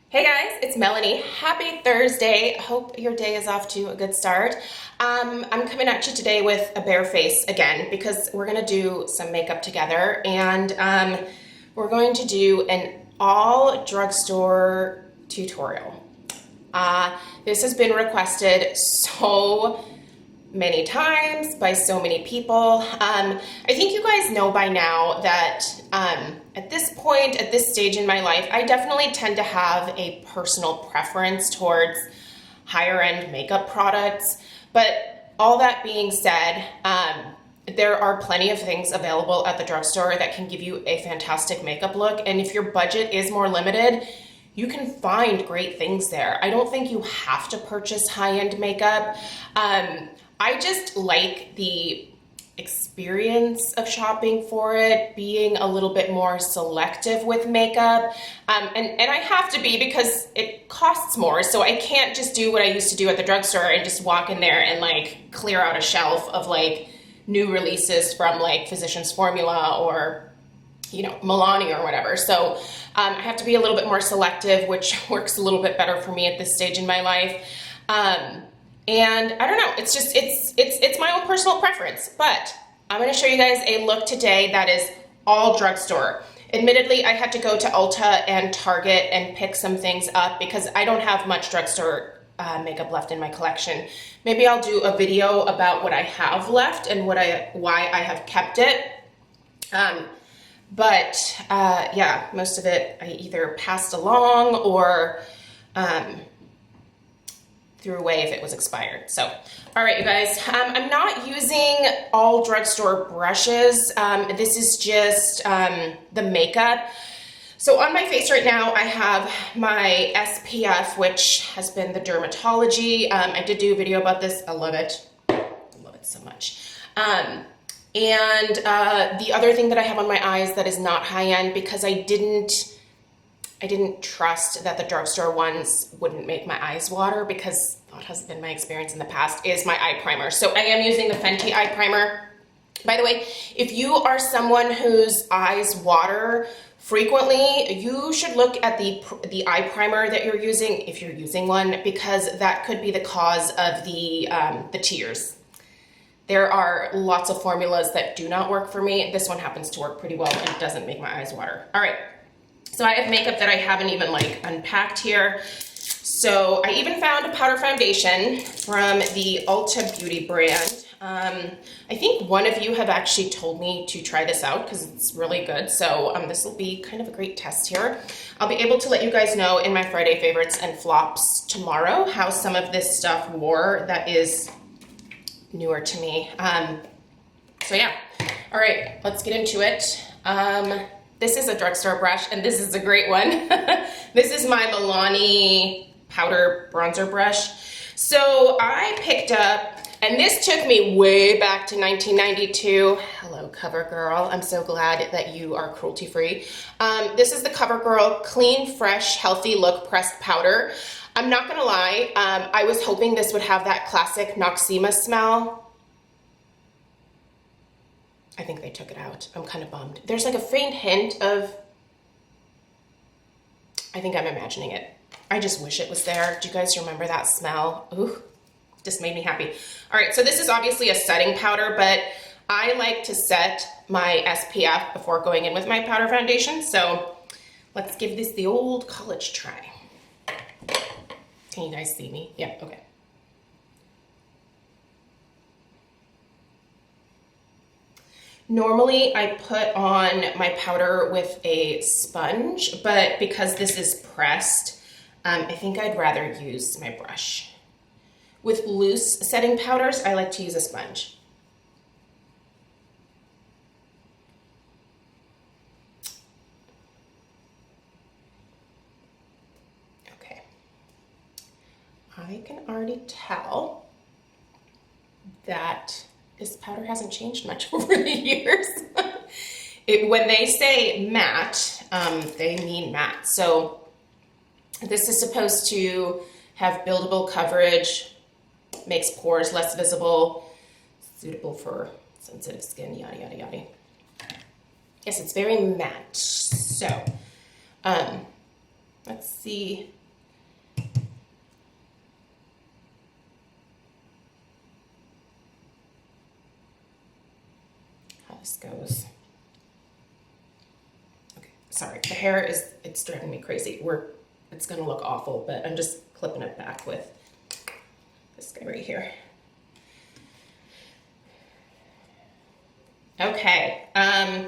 Hey guys, it's Melanie. Happy Thursday. Hope your day is off to a good start. I'm coming at you today with a bare face again because we're going to do some makeup together, and we're going to do an all drugstore tutorial. This has been requested so many times by so many people. I think you guys know by now that at this point, at this stage in my life, I definitely tend to have a personal preference towards higher end makeup products. But all that being said, there are plenty of things available at the drugstore that can give you a fantastic makeup look. And if your budget is more limited, you can find great things there. I don't think you have to purchase high-end makeup. I just like the experience of shopping for it, being a little bit more selective with makeup. And I have to be because it costs more. So I can't just do what I used to do at the drugstore and just walk in there and like clear out a shelf of like new releases from like Physicians Formula or, you know, Milani or whatever. So I have to be a little bit more selective, which works a little bit better for me at this stage in my life. And I don't know, it's just, it's my own personal preference, but I'm gonna show you guys a look today that is all drugstore. Admittedly, I had to go to Ulta and Target and pick some things up because I don't have much drugstore makeup left in my collection. Maybe I'll do a video about what I have left and why I have kept it. Yeah, most of it I either passed along or threw away if it was expired. So, all right, you guys, I'm not using all drugstore brushes. This is just the makeup. So on my face right now, I have my SPF, which has been the Dermatology. I did do a video about this. I love it. I love it so much. And the other thing that I have on my eyes that is not high-end because I didn't trust that the drugstore ones wouldn't make my eyes water because that has been my experience in the past, is my eye primer. So I am using the Fenty eye primer. By the way, if you are someone whose eyes water frequently, you should look at the eye primer that you're using, if you're using one, because that could be the cause of the tears. There are lots of formulas that do not work for me. This one happens to work pretty well and it doesn't make my eyes water. All right. So I have makeup that I haven't even like unpacked here. So I even found a powder foundation from the Ulta Beauty brand. I think one of you have actually told me to try this out because it's really good. So this will be kind of a great test here. I'll be able to let you guys know in my Friday favorites and flops tomorrow how some of this stuff wore that is newer to me. So yeah, all right, let's get into it. This is a drugstore brush, and this is a great one. This is my Milani powder bronzer brush. So I picked up, and this took me way back to 1992. Hello, CoverGirl. I'm so glad that you are cruelty-free. This is the CoverGirl Clean, Fresh, Healthy Look Pressed Powder. I'm not gonna lie, I was hoping this would have that classic Noxzema smell. I think they took it out. I'm kind of bummed. There's like a faint hint of, I think I'm imagining it. I just wish it was there. Do you guys remember that smell? Ooh, just made me happy. All right, so this is obviously a setting powder, but I like to set my SPF before going in with my powder foundation. So let's give this the old college try. Can you guys see me? Yeah, okay. Normally I put on my powder with a sponge, but because this is pressed, I think I'd rather use my brush. With loose setting powders, I like to use a sponge. Okay. I can already tell that this powder hasn't changed much over the years. When they say matte, they mean matte. So this is supposed to have buildable coverage, makes pores less visible, suitable for sensitive skin, yada, yada, yada. Yes, it's very matte. So let's see this goes. Okay, sorry, the hair it's driving me crazy. It's gonna look awful, but I'm just clipping it back with this guy right here. Okay, I'm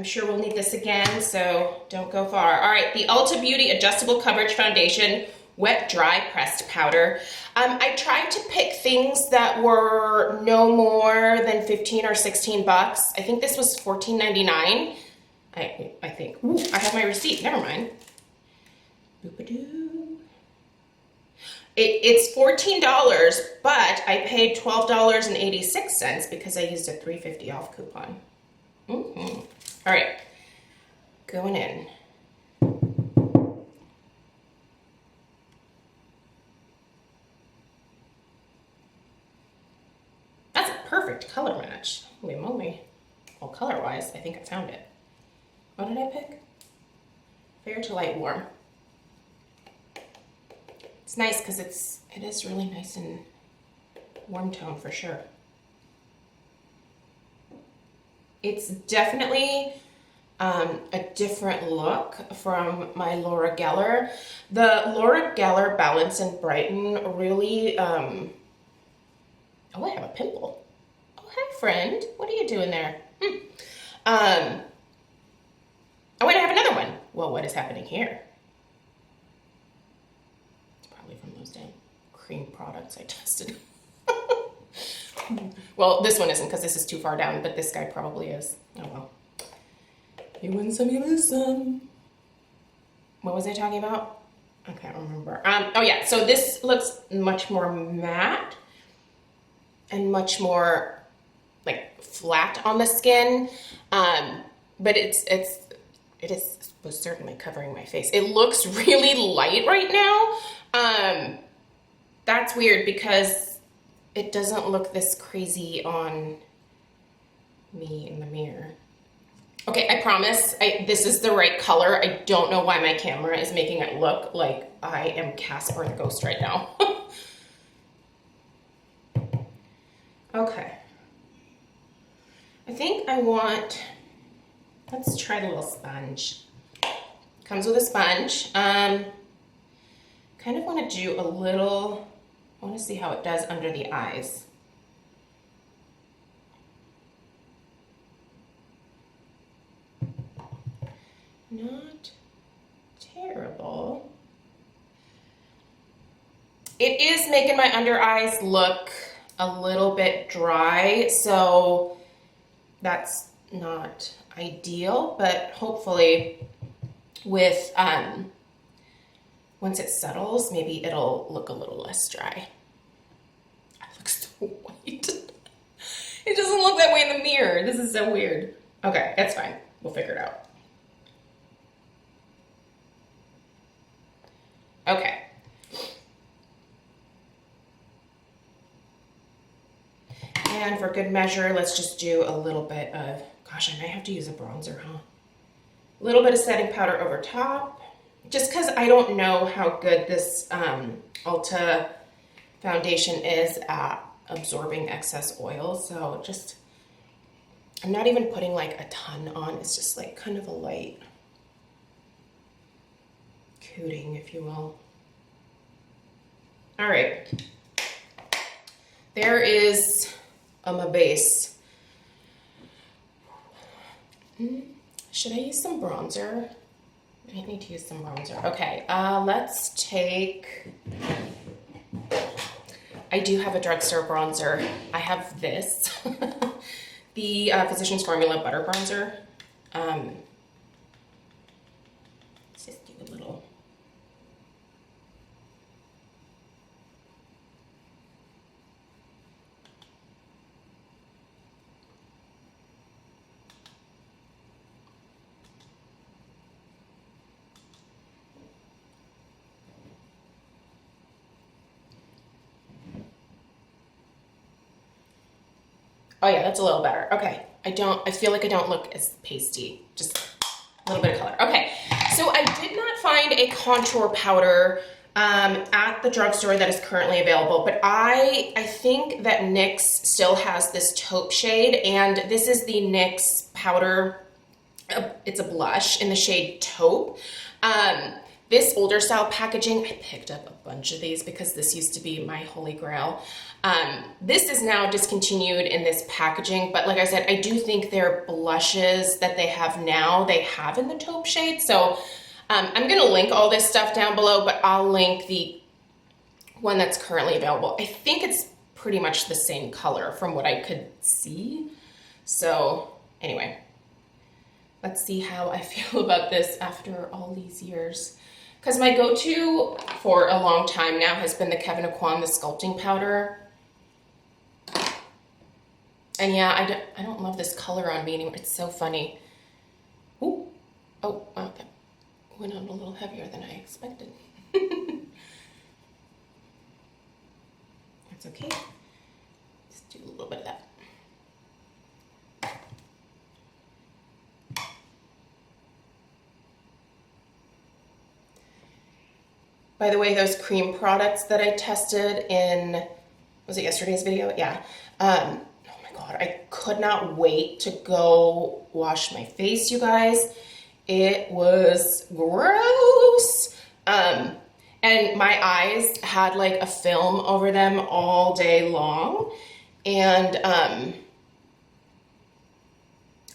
sure we'll need this again, so don't go far. All right, the Ulta Beauty Adjustable Coverage Foundation Wet Dry Pressed Powder. I tried to pick things that were no more than 15 or 16 bucks. I think this was $14.99. I think. Ooh, I have my receipt. Never mind. Boop-a-doo. It's $14, but I paid $12.86 because I used a $3.50 off coupon. Mm-hmm. All right, going in. That's a perfect color match. Holy moly. Well, color-wise, I think I found it. What did I pick? Fair to light warm. It's nice because it is really nice and warm tone for sure. It's definitely a different look from my Laura Geller. The Laura Geller Balance and Brighten really, oh, I have a pimple. Oh, hi friend, what are you doing there? Oh, wait, I have another one. Well, what is happening here? It's probably from those damn cream products I tested. Well, this one isn't because this is too far down, but this guy probably is. Oh well. You win some, you lose some. What was I talking about? I can't remember. Oh yeah, so this looks much more matte and much more like flat on the skin. But it is most certainly covering my face. It looks really light right now. That's weird because it doesn't look this crazy on me in the mirror. Okay, I promise this is the right color. I don't know why my camera is making it look like I am Casper the Ghost right now. Okay. I think I want, let's try the little sponge. Comes with a sponge. Kind of want to do a little, I want to see how it does under the eyes. Not terrible. It is making my under eyes look a little bit dry, so that's not ideal, but hopefully with once it settles, maybe it'll look a little less dry. I look so white. It doesn't look that way in the mirror. This is so weird. Okay, that's fine. We'll figure it out. Okay. And for good measure, let's just do a little bit of, gosh, I might have to use a bronzer, huh? A little bit of setting powder over top, just because I don't know how good this Ulta foundation is at absorbing excess oil. So just, I'm not even putting like a ton on. It's just like kind of a light coating, if you will. All right. There is my base. Should I use some bronzer? I might need to use some bronzer. Okay, let's take, I do have a drugstore bronzer. I have this, the Physicians Formula Butter Bronzer. Let's just do a little. Oh yeah, that's a little better. Okay, I feel like I don't look as pasty, just a little bit of color. Okay, so I did not find a contour powder at the drugstore that is currently available. But I think that NYX still has this taupe shade, and this is the NYX powder. It's a blush in the shade taupe. This older style packaging, I picked up a bunch of these because this used to be my holy grail. This is now discontinued in this packaging, but like I said, I do think their blushes that they have now, they have in the taupe shade. So I'm gonna link all this stuff down below, but I'll link the one that's currently available. I think it's pretty much the same color from what I could see. So anyway, let's see how I feel about this after all these years. Because my go-to for a long time now has been the Kevyn Aucoin, the sculpting powder. And yeah, I don't love this color on me anymore. It's so funny. Ooh. Oh, wow, that went on a little heavier than I expected. That's okay. Just do a little bit of that. By the way, those cream products that I tested in, was it yesterday's video? Yeah. Oh my God, I could not wait to go wash my face, you guys. It was gross. And my eyes had like a film over them all day long. And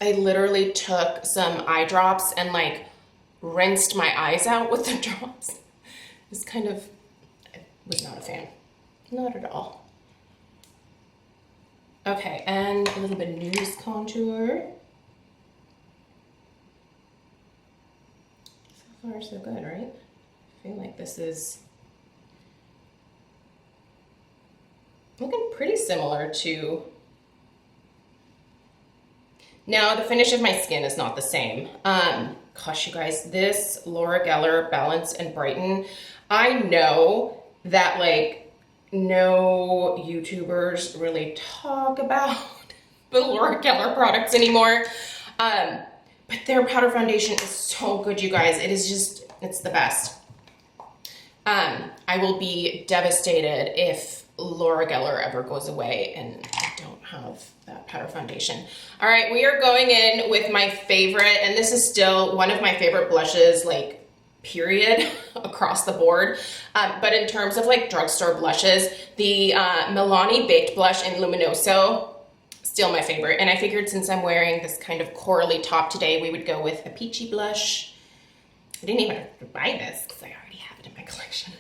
I literally took some eye drops and like rinsed my eyes out with the drops. This kind of, I was not a fan. Not at all. Okay, and a little bit of news contour. So far, so good, right? I feel like this is looking pretty similar to... Now, the finish of my skin is not the same. Gosh, you guys, this Laura Geller Balance and Brighten, I know that like no YouTubers really talk about the Laura Geller products anymore. But their powder foundation is so good, you guys. It is just, it's the best. I will be devastated if Laura Geller ever goes away and I don't have that powder foundation. All right, we are going in with my favorite, and this is still one of my favorite blushes, like period, across the board. But in terms of like drugstore blushes, the Milani Baked Blush in Luminoso, still my favorite. And I figured since I'm wearing this kind of corally top today, we would go with a peachy blush. I didn't even have to buy this because I already have it in my collection.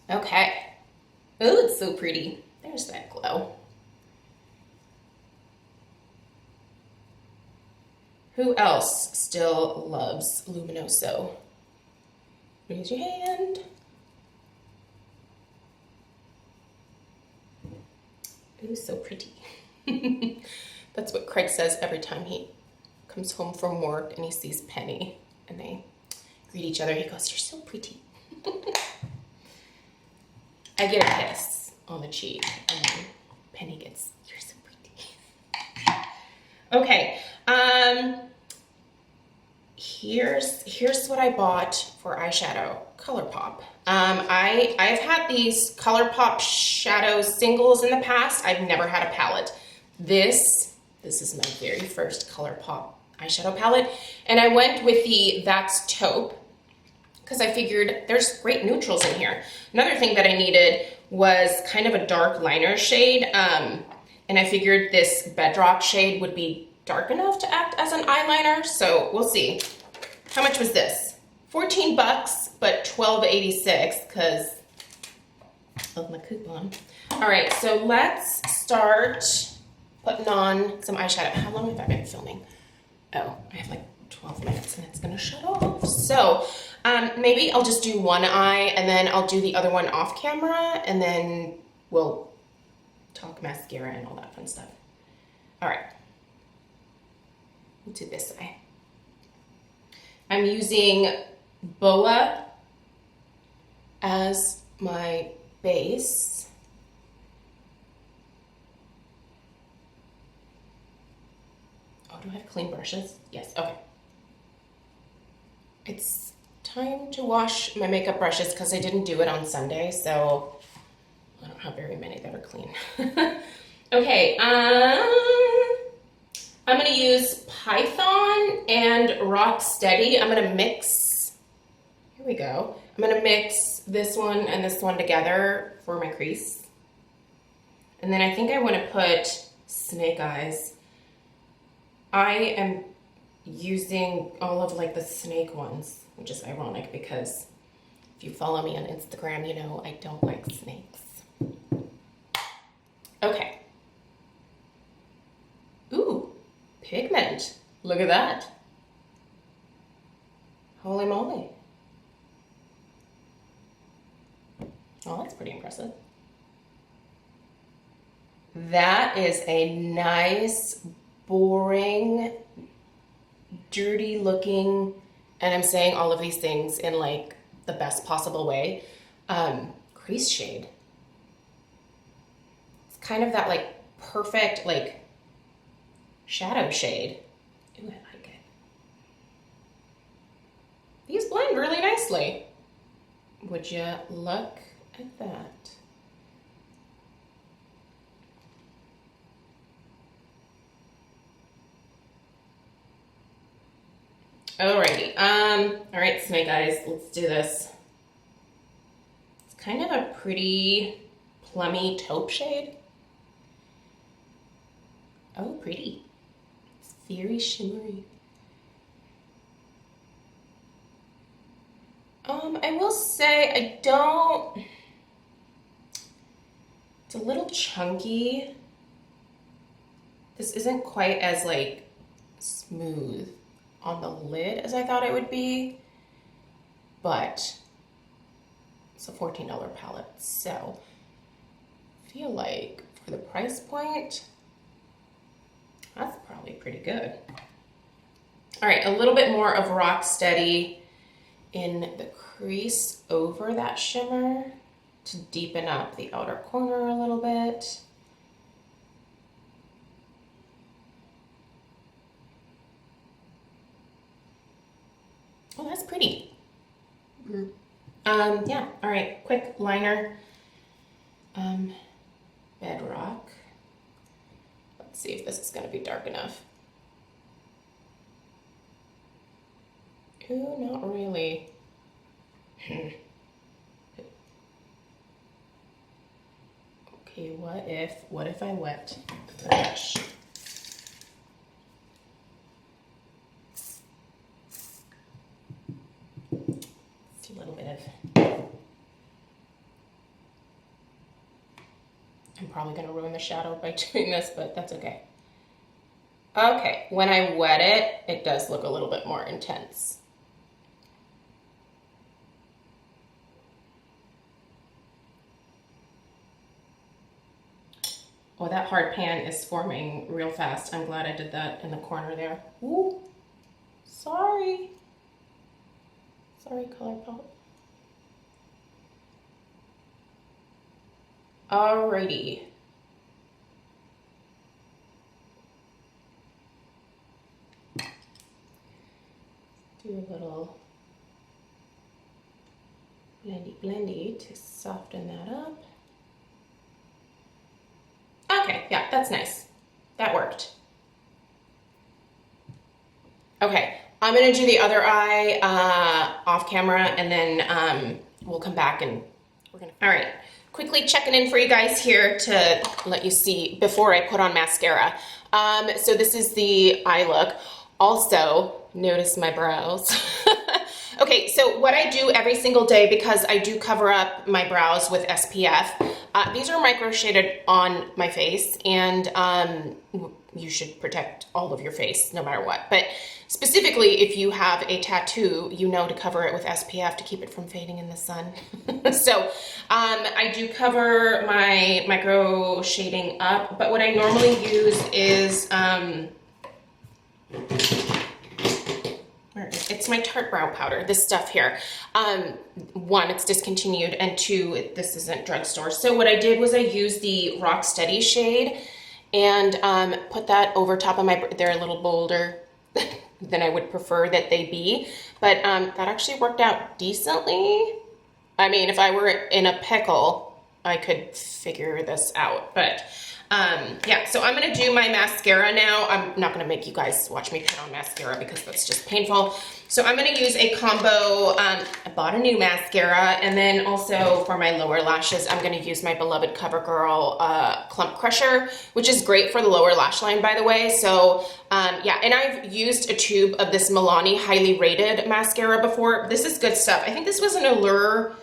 Okay. Oh, it's so pretty. There's that glow. Who else still loves Luminoso? Raise your hand. Ooh, so pretty. That's what Craig says every time he comes home from work and he sees Penny and they greet each other. He goes, "You're so pretty." I get a kiss on the cheek and then Penny gets, "You're so pretty." Okay, here's what I bought for eyeshadow, ColourPop. I've had these ColourPop shadow singles in the past. I've never had a palette. This is my very first ColourPop eyeshadow palette, and I went with the That's Taupe because I figured there's great neutrals in here. Another thing that I needed was kind of a dark liner shade, and I figured this Bedrock shade would be dark enough to act as an eyeliner, so we'll see. How much was this? 14 bucks, but $12.86 because of my coupon. All right, so let's start putting on some eyeshadow. How long have I been filming? Oh, I have like 12 minutes and it's gonna shut off. So maybe I'll just do one eye and then I'll do the other one off camera and then we'll talk mascara and all that fun stuff. All right, we'll do this eye. I'm using Boa as my base. Oh, do I have clean brushes? Yes, okay. It's time to wash my makeup brushes because I didn't do it on Sunday, so I don't have very many that are clean. Okay, I'm gonna use Python and Rocksteady. I'm gonna mix, here we go. I'm gonna mix this one and this one together for my crease. And then I think I wanna put Snake Eyes. I am using all of like the snake ones, which is ironic because if you follow me on Instagram, you know I don't like snakes. Okay. Ooh, pigment. Look at that. Holy moly. Oh, that's pretty impressive. That is a nice, boring, dirty looking, and I'm saying all of these things in like the best possible way, crease shade. It's kind of that like perfect like shadow shade. Ooh, I like it. These blend really nicely. Would you look at that? Alrighty, all right, Snake Eyes, let's do this. It's kind of a pretty plummy taupe shade. Oh, pretty. It's very shimmery. I will say I don't, it's a little chunky. This isn't quite as like smooth on the lid as I thought it would be, but it's a $14 palette, so I feel like for the price point, that's probably pretty good. All right, a little bit more of Rocksteady in the crease over that shimmer to deepen up the outer corner a little bit. Oh, that's pretty. Yeah, all right, quick liner. Bedrock. Let's see if this is gonna be dark enough. Ooh, not really. Okay, what if I wet the brush? It's a little bit of, I'm probably gonna ruin the shadow by doing this, but that's okay. Okay, when I wet it, it does look a little bit more intense. Oh, that hard pan is forming real fast. I'm glad I did that in the corner there. Ooh, sorry. Sorry, ColourPop. Alrighty. Do a little blendy to soften that up. Okay, yeah, that's nice. That worked. Okay, I'm gonna do the other eye off camera, and then we'll come back and we're gonna. All right, quickly checking in for you guys here to let you see before I put on mascara. So this is the eye look. Also, notice my brows. Okay, so what I do every single day, because I do cover up my brows with SPF, these are micro shaded on my face, and you should protect all of your face no matter what. But specifically, if you have a tattoo, you know to cover it with SPF to keep it from fading in the sun. So I do cover my micro shading up, but what I normally use is, it's my Tarte Brow Powder, this stuff here. One, it's discontinued, and two, this isn't drugstore. So what I did was I used the Rocksteady shade and put that over top of my, they're a little bolder than I would prefer that they be. But that actually worked out decently. I mean, if I were in a pickle, I could figure this out. But yeah, so I'm gonna do my mascara now. I'm not gonna make you guys watch me put on mascara because that's just painful. So I'm gonna use a combo. I bought a new mascara, and then also for my lower lashes, I'm gonna use my beloved CoverGirl Clump Crusher, which is great for the lower lash line, by the way. So yeah, and I've used a tube of this Milani highly rated mascara before. This is good stuff. I think this was an Allure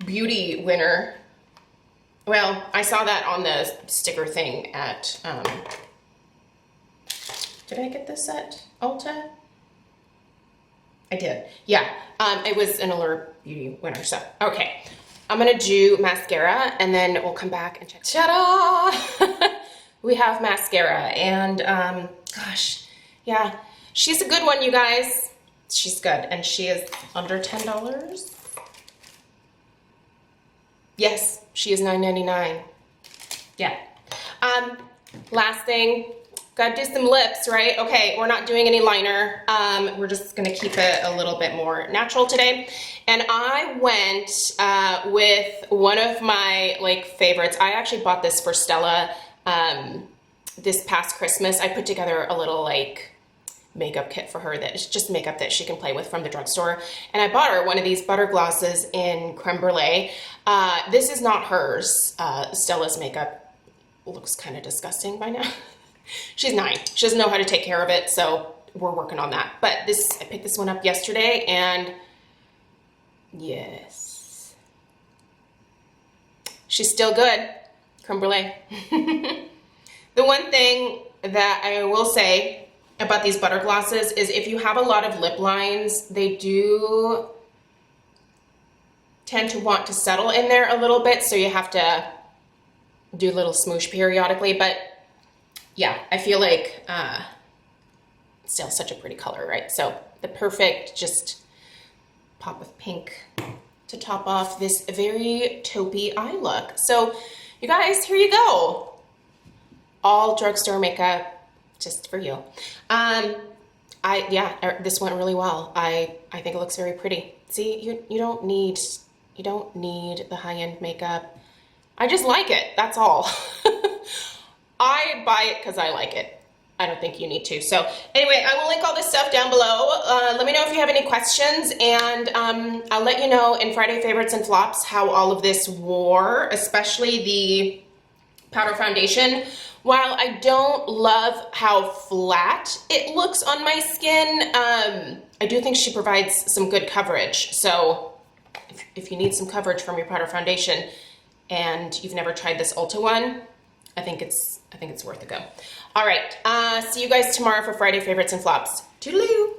Beauty winner. Well, I saw that on the sticker thing at, did I get this at Ulta? I did, yeah. It was an Allure Beauty winner, so, okay. I'm gonna do mascara, and then we'll come back and check. Ta-da! We have mascara, and gosh, yeah. She's a good one, you guys. She's good, and she is under $10. Yes, she is $9.99. Yeah. Last thing, gotta do some lips, right? Okay, we're not doing any liner. We're just gonna keep it a little bit more natural today. And I went with one of my favorites. I actually bought this for Stella this past Christmas. I put together a little makeup kit for her that is just makeup that she can play with from the drugstore. And I bought her one of these butter glosses in creme brulee. This is not hers. Stella's makeup looks kind of disgusting by now. She's 9. She doesn't know how to take care of it, so we're working on that. But I picked this one up yesterday, and yes, she's still good. Creme brulee. The one thing that I will say about these butter glosses is if you have a lot of lip lines, they do tend to want to settle in there a little bit, so you have to do a little smoosh periodically. But yeah, I feel like it's still such a pretty color, right? So the perfect just pop of pink to top off this very taupey eye look. So you guys, here you go. All drugstore makeup just for you. This went really well. I think it looks very pretty. See, you don't need the high-end makeup. I just like it, that's all. I buy it because I like it. I don't think you need to. So anyway, I will link all this stuff down below. Let me know if you have any questions, and I'll let you know in Friday Favorites and Flops how all of this wore, especially the powder foundation. While I don't love how flat it looks on my skin, I do think she provides some good coverage. So if you need some coverage from your powder foundation and you've never tried this Ulta one, I think it's worth a go. All right, see you guys tomorrow for Friday Favorites and Flops. Toodaloo!